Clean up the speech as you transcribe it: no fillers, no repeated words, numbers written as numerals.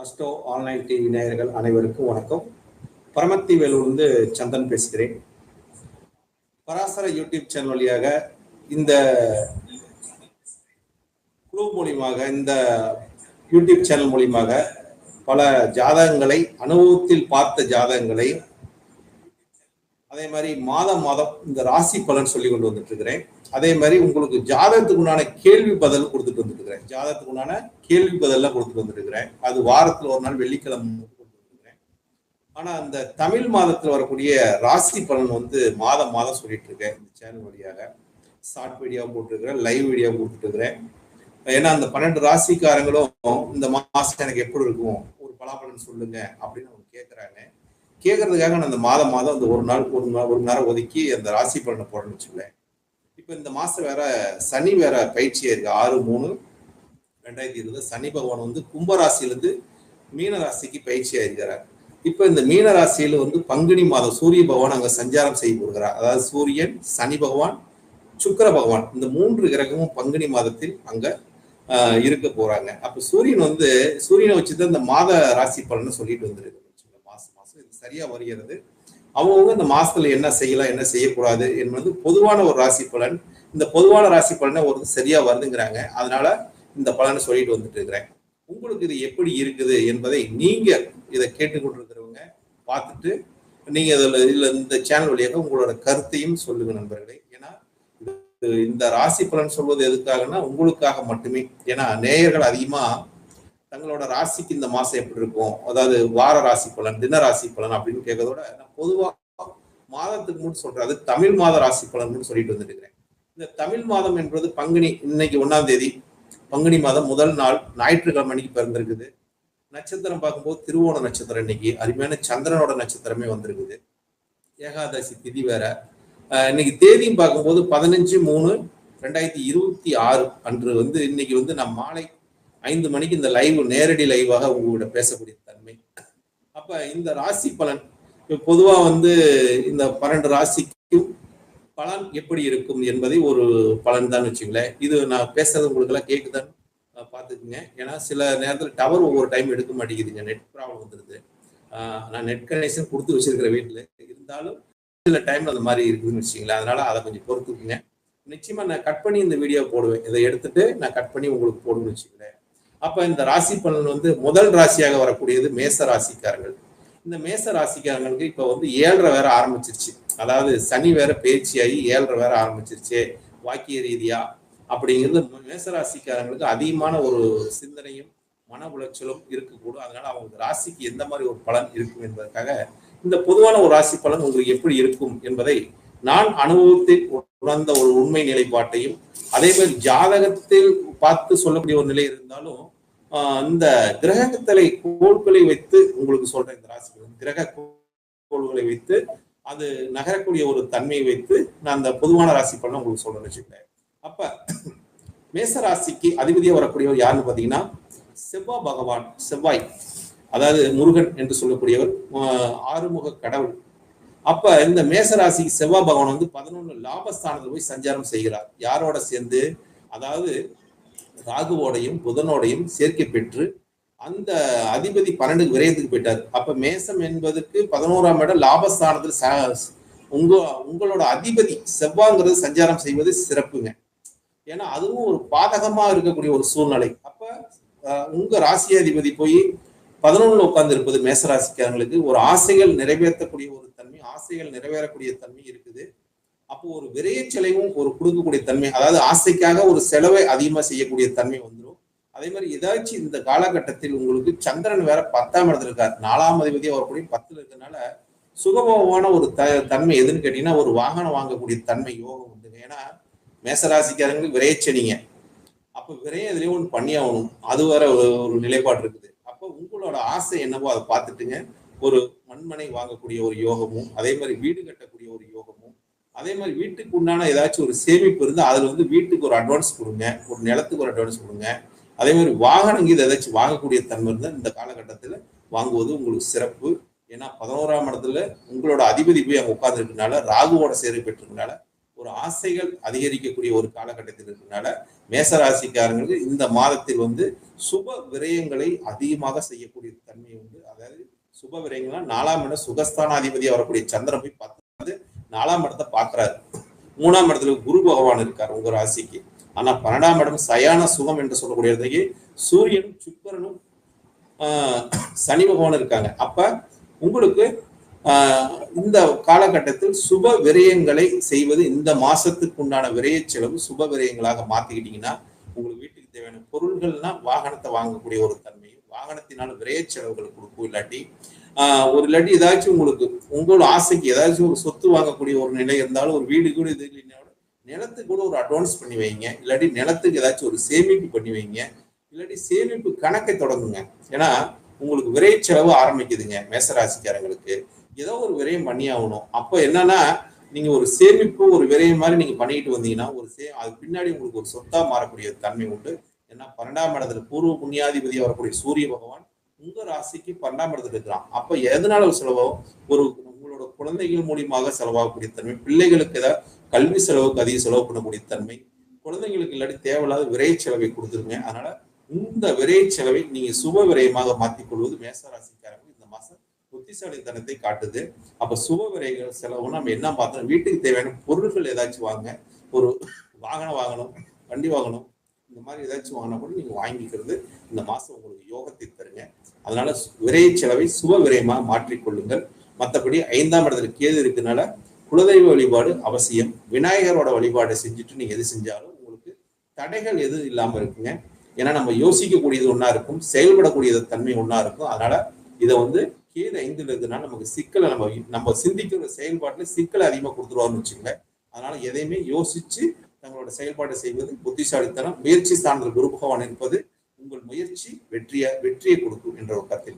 Astro online TV நேயர்கள் அனைவருக்கும் வணக்கம். பரமத்தி வேலூர்ந்து சந்தன் பேசுகிறேன். பராசர யூடியூப் சேனல் வழியாக இந்த குழு மூலியமாக, இந்த யூடியூப் சேனல் மூலியமாக பல ஜாதகங்களை, அனுபவத்தில் பார்த்த ஜாதகங்களை, அதே மாதிரி மாதம் இந்த ராசி பலன் சொல்லி கொண்டு வந்துட்டு இருக்கிறேன். அதே மாதிரி உங்களுக்கு ஜாதகத்துக்கு உண்டான கேள்வி பதில் கொடுத்துட்டு வந்துட்டு இருக்கிறேன். ஜாதகத்துக்கு உண்டான கேள்வி பதிலாம் கொடுத்துட்டு வந்துட்டு இருக்கிறேன். அது வாரத்துல ஒரு நாள் வெள்ளிக்கிழமை கொடுத்துட்டு இருக்கிறேன். ஆனா அந்த தமிழ் மாதத்துல வரக்கூடிய ராசி பலன் மாதம் சொல்லிட்டு இருக்கேன். இந்த சேனல் வழியாக ஷார்ட் வீடியோ போட்டுருக்கிறேன், லைவ் வீடியோ கொடுத்துட்டு இருக்கிறேன். ஏன்னா அந்த 12 ராசிக்காரங்களும் இந்த மாசம் எனக்கு எப்படி இருக்கும், ஒரு பலாபலன் சொல்லுங்க அப்படின்னு அவங்க கேட்கறதுக்காக நான் அந்த மாதம் அந்த ஒரு நேரம் ஒதுக்கி அந்த ராசி பலனை போடணும்னு வச்சுக்கலேன். இப்ப இந்த மாசம் வேற சனி வேற பயிற்சியா இருக்கு. 6/3/2020 சனி பகவான் கும்பராசியிலிருந்து மீன ராசிக்கு பயிற்சியா இருக்கிறார். இப்ப இந்த மீன ராசியில பங்குனி மாதம் சூரிய பகவான் அங்க சஞ்சாரம் செய்ய போகிறார். அதாவது சூரியன், சனி பகவான், சுக்கிர பகவான், இந்த 3 கிரகமும் பங்குனி மாதத்தில் அங்க இருக்க போறாங்க. அப்ப சூரியனை வச்சுதான் இந்த மாத ராசி பலன்னு சொல்லிட்டு வந்துருக்கு. மாசம் இது சரியா வருகிறது. அவங்க இந்த மாசத்துல என்ன செய்யலாம், என்ன செய்யக்கூடாது என்பது பொதுவான ஒரு ராசி பலன். இந்த பொதுவான ராசி பலனை சரியா வருதுங்கிறாங்க. அதனால இந்த பலனை சொல்லிட்டு வந்துட்டு இருக்கிறேன். உங்களுக்கு இது எப்படி இருக்குது என்பதை நீங்க இதை கேட்டுக்கொண்டிருக்கிறவங்க பார்த்துட்டு நீங்க இதுல இந்த சேனல் வழியாக உங்களோட கருத்தையும் சொல்லுங்க நண்பர்களே. ஏன்னா இந்த ராசி பலன் சொல்வது எதுக்காகனா உங்களுக்காக மட்டுமே. ஏன்னா நேயர்கள் அதிகமா தங்களோட ராசிக்கு இந்த மாசம் எப்படி இருக்கும், அதாவது வார ராசி பலன், தின ராசி பலன் அப்படின்னு கேட்கறதோட நான் பொதுவா மாதத்துக்கு மட்டும் சொல்றேன். அது தமிழ் மாத ராசி பலன் சொல்லிட்டு வந்துட்டு இருக்கிறேன். இந்த தமிழ் மாதம் என்பது பங்குனி, இன்னைக்கு 1ஆம் தேதி பங்குனி மாதம் முதல் நாள் ஞாயிற்றுக்கிழமை அன்னைக்கு பிறந்திருக்குது. நட்சத்திரம் பார்க்கும்போது திருவோண நட்சத்திரம், இன்னைக்கு அருமையான சந்திரனோட நட்சத்திரமே வந்திருக்குது. ஏகாதசி திதி வேற. இன்னைக்கு தேதியும் பார்க்கும்போது 15/3/2026 அன்று இன்னைக்கு நான் மாலை 5 மணிக்கு இந்த லைவ், நேரடி லைவாக உங்களோட பேசக்கூடிய தன்மை. அப்ப இந்த ராசி பலன் பொதுவா இந்த 12 ராசிக்கும் பலன் எப்படி இருக்கும் என்பதை ஒரு பலன் தான் வச்சுங்களேன். இது நான் பேசுறது உங்களுக்கு எல்லாம் கேக்குதான்னு பாத்துக்குங்க. ஏன்னா சில நேரத்துல டவர் ஒவ்வொரு டைம் எடுக்க மாட்டேங்குதுங்க, நெட் ப்ராப்ளம் வந்துருது. நான் நெட் கனெக்ஷன் கொடுத்து வச்சிருக்கிற வீட்டுல இருந்தாலும் சில டைம்ல அந்த மாதிரி இருக்குதுன்னு வச்சுங்களேன். அதனால அதை கொஞ்சம் பொறுத்துக்குங்க. நிச்சயமா நான் கட் பண்ணி இந்த வீடியோ போடுவேன். இதை எடுத்துட்டு நான் கட் பண்ணி உங்களுக்கு போடுன்னு வச்சுக்கிறேன். அப்ப இந்த ராசி பலன் முதல் ராசியாக வரக்கூடியது மேச ராசிக்காரர்கள். இந்த மேச ராசிக்காரங்களுக்கு இப்ப 7:30 வேற ஆரம்பிச்சிருச்சு. அதாவது சனி வேற பயிற்சியாகி 7:30 வேற ஆரம்பிச்சிருச்சு வாக்கிய ரீதியா. அப்படிங்கிறது மேசராசிக்காரங்களுக்கு அதிகமான ஒரு சிந்தனையும் மன உளைச்சலும் இருக்கக்கூடும். அதனால அவங்க ராசிக்கு எந்த மாதிரி ஒரு பலன் இருக்கும் என்பதற்காக இந்த பொதுவான ஒரு ராசி பலன் உங்களுக்கு எப்படி இருக்கும் என்பதை நான் அனுபவத்தில் உணர்ந்த ஒரு உண்மை நிலைப்பாட்டையும், அதே மாதிரி ஜாதகத்தில் பார்த்து சொல்லக்கூடிய ஒரு நிலை இருந்தாலும் இந்த கிரகத்தலை கோள்களை வைத்து உங்களுக்கு சொல்றேன். இந்த ராசி கிரக கோள்களை வைத்து அது நகரக்கூடிய ஒரு தன்மையை வைத்து நான் அந்த பொதுவான ராசி பலன் உங்களுக்கு சொல்றேன்னு வச்சுக்கிறேன். அப்ப மேச ராசிக்கு அதிபதியா வரக்கூடியவர் யாருன்னு பாத்தீங்கன்னா செவ்வாய் பகவான். செவ்வாய் அதாவது முருகன் என்று சொல்லக்கூடியவர், ஆறுமுக கடவுள். அப்ப இந்த மேச ராசிக்கு செவ்வாய் பகவான் 11 லாபஸ்தானத்தில் போய் சஞ்சாரம் செய்கிறார். யாரோட சேர்ந்து? அதாவது ராகுவோடையும் புதனோடையும் சேர்க்கை பெற்று அந்த அதிபதி 12 விரயத்துக்கு போயிட்டார். அப்ப மேசம் என்பதுக்கு 11ஆம் இடம் லாபஸ்தானத்தில் உங்களோட அதிபதி செவ்வாய்ங்கிறது சஞ்சாரம் செய்வது சிறப்புங்க. ஏன்னா அதுவும் ஒரு பாதகமா இருக்கக்கூடிய ஒரு சூழ்நிலை. அப்ப உங்க ராசியாதிபதி போய் 11 உட்கார்ந்து இருப்பது மேசராசிக்காரங்களுக்கு ஒரு ஆசைகள் நிறைவேற்றக்கூடிய ஒரு தன்மை, ஆசைகள் நிறைவேறக்கூடிய தன்மை இருக்குது. அப்போ ஒரு விரைய செலவும் ஒரு கொடுக்கக்கூடிய தன்மை, அதாவது ஆசைக்காக ஒரு செலவை அதிகமா செய்யக்கூடிய தன்மை வந்துடும். அதே மாதிரி ஏதாச்சும் இந்த காலகட்டத்தில் உங்களுக்கு சந்திரன் வேற 10ஆம் இடத்துல இருக்காரு. 4ஆம் அதிபதியா வரக்கூடிய 10ல இருக்கிறதுனால சுகபோகமான ஒரு தன்மை எதுன்னு கேட்டீங்கன்னா ஒரு வாகனம் வாங்கக்கூடிய தன்மை யோகம் உண்டுங்க. ஏன்னா மேசராசிக்காரங்களுக்கு விரையச்சனிங்க. அப்ப விரைய எதுலயும் ஒன்று பண்ணி ஆகணும். அது வர ஒரு நிலைப்பாடு இருக்குது. அப்போ உங்களோட ஆசை என்னவோ அதை பார்த்துட்டுங்க ஒரு மண்மனை வாங்கக்கூடிய ஒரு யோகமும், அதே மாதிரி வீடு கட்டக்கூடிய ஒரு யோகமும், அதே மாதிரி வீட்டுக்கு உண்டான ஏதாச்சும் ஒரு சேமிப்பு இருந்து அதுல வீட்டுக்கு ஒரு அட்வான்ஸ் கொடுங்க, ஒரு நிலத்துக்கு ஒரு அட்வான்ஸ் கொடுங்க. அதே மாதிரி வாகனம் இது ஏதாச்சும் வாங்கக்கூடிய தன்மை இருந்தால் இந்த காலகட்டத்துல வாங்குவது உங்களுக்கு சிறப்பு. ஏன்னா 11ஆம் இடத்துல உங்களோட அதிபதி போய் அங்க உட்கார்ந்து இருக்கனால, ராகுவோட சேர்க்கை பெற்றதுனால ஒரு ஒரு ஆசைகள் அதிகரிக்கக்கூடிய ஒரு காலகட்டத்தில் இருக்கிறதுனால மேசராசிக்காரங்களுக்கு இந்த மாதத்தில் வந்து சுப விரயங்களை அதிகமாக செய்யக்கூடிய தன்மை உண்டு. அதாவது சுப விரயங்கள்னா 4ஆம் இடம் சுகஸ்தானாதிபதியா வரக்கூடிய சந்திரன் போய் 4ஆம் இடத்தை பார்க்கிறாரு. 3ஆம் இடத்துல குரு பகவான் இருக்காரு உங்க ராசிக்கு. ஆனா 12ஆம் இடம் சயான சுகம் என்று சொல்லக்கூடியதுக்கு சூரியனும் சுக்கிரனும் சனி பகவான் இருக்காங்க. அப்ப உங்களுக்கு இந்த காலகட்டத்தில் சுப விரயங்களை செய்வது, இந்த மாசத்துக்கு உண்டான விரய செலவு சுப விரயங்களாக மாத்திக்கிட்டீங்கன்னா உங்களுக்கு வீட்டுக்கு தேவையான பொருள்கள்னா வாகனத்தை வாங்கக்கூடிய ஒரு தன்மையும், வாகனத்தினால விரய செலவுகள் கொடுக்கும். இல்லாட்டி ஏதாச்சும் உங்களுக்கு உங்களோட ஆசைக்கு ஏதாச்சும் ஒரு சொத்து வாங்கக்கூடிய ஒரு நிலை இருந்தாலும், ஒரு வீடு கூட இது நிலத்துக்கு கூட ஒரு அட்வான்ஸ் பண்ணி வைங்க. இல்லாட்டி நிலத்துக்கு ஏதாச்சும் ஒரு சேமிப்பு பண்ணி வைங்க. இல்லாட்டி சேமிப்பு கணக்கை தொடங்குங்க. ஏன்னா உங்களுக்கு விரை செலவு ஆரம்பிக்குதுங்க. மேசராசிக்காரங்களுக்கு ஏதோ ஒரு விரயம் பண்ணி ஆகணும். அப்ப என்னன்னா நீங்க ஒரு சேமிப்பு ஒரு விரயம் மாதிரி நீங்க பண்ணிட்டு வந்தீங்கன்னா அது பின்னாடி உங்களுக்கு ஒரு சொத்தா மாறக்கூடிய தன்மை உண்டு. ஏன்னா 12ஆம் இடத்துல பூர்வ புண்ணியாதிபதி வரக்கூடிய சூரிய பகவான் உங்க ராசிக்கு 12ஆம் இடத்துல இருக்கிறான். அப்ப எதனால ஒரு செலவோ உங்களோட குழந்தைகள் மூலியமாக செலவாகக்கூடிய தன்மை, பிள்ளைகளுக்கு ஏதாவது கல்வி செலவுக்கு அதிக செலவு பண்ணக்கூடிய தன்மை, குழந்தைங்களுக்கு இல்லாட்டி தேவையில்லாத விரை செலவை கொடுத்துருங்க. அதனால இந்த விரை செலவை நீங்க சுப விரயமாக மாற்றிக்கொள்வது மேசராசிக்காரங்க இந்த மாசம் புத்திசாலித்தனத்தை காட்டுது. அப்ப சுப விரைகள் செலவு நம்ம என்ன பார்த்தோம், வீட்டுக்கு தேவையான பொருட்கள் ஏதாச்சும் வாங்க, ஒரு வாகனம் வாங்கணும், வண்டி வாங்கணும், இந்த மாதிரி ஏதாச்சும் வாங்கினா கூட நீங்க வாங்கிக்கிறது இந்த மாசம் உங்களுக்கு யோகத்தை தருங்க. அதனால விரை செலவை சுப விரயமாக மாற்றிக்கொள்ளுங்கள். மற்றபடி 5ஆம் இடத்துல கேது இருக்கனால குலதெய்வ வழிபாடு அவசியம். விநாயகரோட வழிபாடு செஞ்சுட்டு நீங்க எது செஞ்சாலும் உங்களுக்கு தடைகள் எதுவும் இல்லாம இருக்குங்க. ஏன்னா நம்ம யோசிக்கக்கூடியது ஒன்னா இருக்கும், செயல்படக்கூடியது தன்மை ஒன்னா இருக்கும். அதனால இதை வந்து கேது 5ல இருக்குன்னா நமக்கு சிக்கலை நம்ம சிந்திக்கிற செயல்பாட்டுல சிக்கலை அதிகமா கொடுத்துருவாருன்னு வச்சுக்கோங்க. அதனால எதையுமே யோசிச்சு தங்களோட செயல்பாடு செய்வது புத்திசாலித்தனம். முயற்சி சார்ந்த குரு பகவான் இருப்பது உங்கள் முயற்சி வெற்றியை கொடுக்கும் என்ற ஒரு கருத்தில்